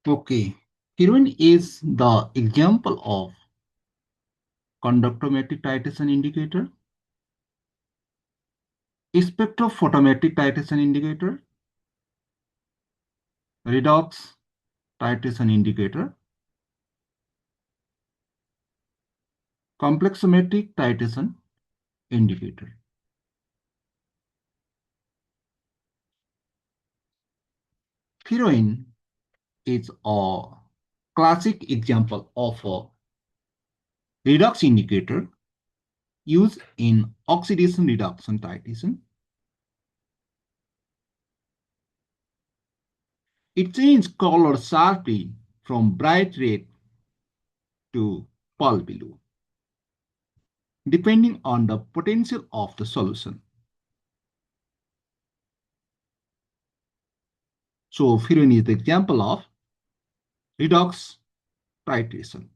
Okay. Heroin is the example of conductometric titration indicator, spectrophotometric titration indicator, redox titration indicator, complexometric titration indicator. Heroin is a classic example of a redox indicator used in oxidation reduction titration. It changes color sharply from bright red to pale blue, depending on the potential of the solution. So, furan is the example of redox titration.